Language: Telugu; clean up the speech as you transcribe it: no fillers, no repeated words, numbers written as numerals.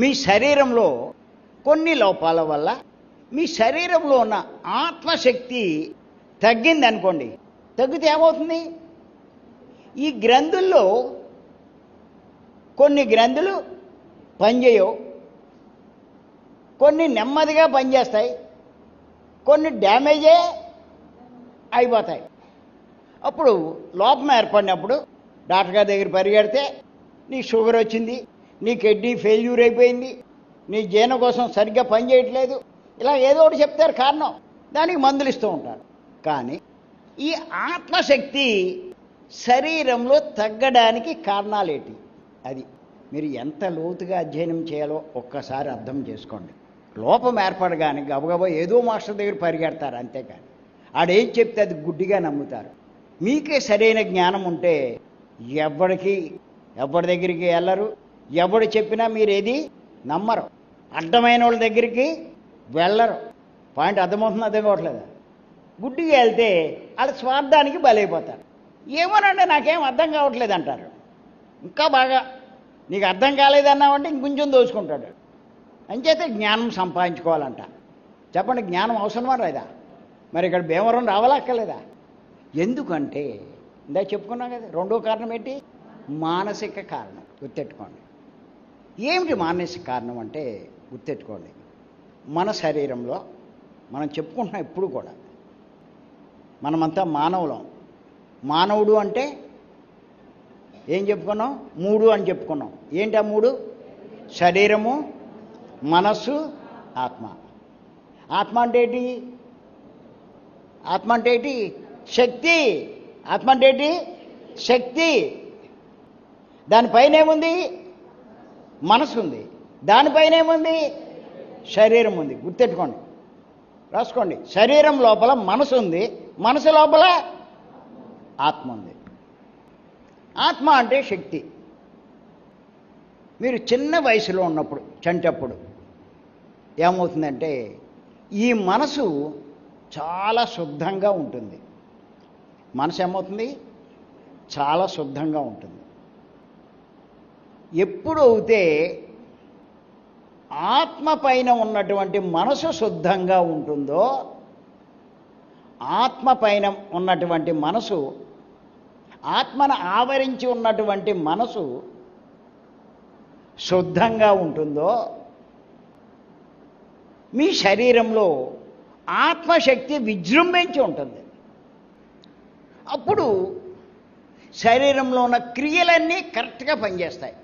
మీ శరీరంలో కొన్ని లోపాల వల్ల మీ శరీరంలో ఉన్న ఆత్మశక్తి తగ్గిందనుకోండి. తగ్గితే ఏమవుతుంది? ఈ గ్రంథుల్లో కొన్ని గ్రంథులు పనిచేయవు, కొన్ని నెమ్మదిగా పనిచేస్తాయి, కొన్ని డ్యామేజే అయిపోతాయి. అప్పుడు లోపం ఏర్పడినప్పుడు డాక్టర్ గారి దగ్గర పరిగెడితే నీ షుగర్ వచ్చింది, నీ కిడ్నీ ఫెయిల్యూర్ అయిపోయింది, నీ జీర్ణ కోసం సరిగ్గా పనిచేయట్లేదు, ఇలా ఏదో ఒకటి చెప్తారు కారణం. దానికి మందులు ఇస్తూ ఉంటారు. కానీ ఈ ఆత్మశక్తి శరీరంలో తగ్గడానికి కారణాలేంటి? అది మీరు ఎంత లోతుగా అధ్యయనం చేయాలో ఒక్కసారి అర్థం చేసుకోండి. లోపం ఏర్పడగానే గబగబా ఏదో మాస్టర్ దగ్గర పరిగెడతారు, అంతేకాని ఆడేం చెప్తే అది గుడ్డిగా నమ్ముతారు. మీకే సరైన జ్ఞానం ఉంటే ఎవరి దగ్గరికి వెళ్ళరు, ఎవడు చెప్పినా మీరు ఏది నమ్మరు, అడ్డమైన వాళ్ళ దగ్గరికి వెళ్ళరు. పాయింట్ అర్థమవుతుంది? అర్థం కావట్లేదు. గుడ్డిగా వెళ్తే వాళ్ళ స్వార్థానికి బలైపోతారు. ఏమోనండి నాకేం అర్థం కావట్లేదు అంటారు. ఇంకా బాగా నీకు అర్థం కాలేదన్నావంటే ఇంకొంచెం దోచుకుంటాడు. అంచేతే జ్ఞానం సంపాదించుకోవాలంట. చెప్పండి, జ్ఞానం అవసరమా లేదా? మరి ఇక్కడ భీమవరం రావాలక్కర్లేదా? ఎందుకంటే ఇందా చెప్పుకున్నాం కదా, రెండో కారణం ఏంటి? మానసిక కారణం. గుర్తెట్టుకోండి. ఏమిటి మానసిక కారణం అంటే గుర్తెట్టుకోండి. మన శరీరంలో మనం చెప్పుకుంటున్నాం ఎప్పుడు కూడా, మనమంతా మానవులం. మానవుడు అంటే ఏం చెప్పుకున్నాం? మూడు అని చెప్పుకున్నాం. ఏంటి ఆ మూడు? శరీరము, మనస్సు, ఆత్మ. ఆత్మ అంటే ఏంటి? ఆత్మ అంటే ఏంటి? శక్తి. ఆత్మ అంటే ఏంటి? శక్తి. దానిపైన ఏముంది? మనసు ఉంది. దానిపైన ఏముంది? శరీరం ఉంది. గుర్తెట్టుకోండి, రాసుకోండి. శరీరం లోపల మనసు ఉంది, మనసు లోపల ఆత్మ ఉంది. ఆత్మ అంటే శక్తి. మీరు చిన్న వయసులో ఉన్నప్పుడు, చంటప్పుడు ఏమవుతుందంటే ఈ మనసు చాలా శుద్ధంగా ఉంటుంది. మనసు ఏమవుతుంది? చాలా శుద్ధంగా ఉంటుంది. ఎప్పుడు అయితే ఆత్మ పైన ఉన్నటువంటి మనసు శుద్ధంగా ఉంటుందో, ఆత్మ పైన ఉన్నటువంటి మనసు, ఆత్మను ఆవరించి ఉన్నటువంటి మనసు శుద్ధంగా ఉంటుందో, మీ శరీరంలో ఆత్మశక్తి విజృంభించి ఉంటుంది. అప్పుడు శరీరంలో ఉన్న క్రియలన్నీ కరెక్ట్గా పనిచేస్తాయి.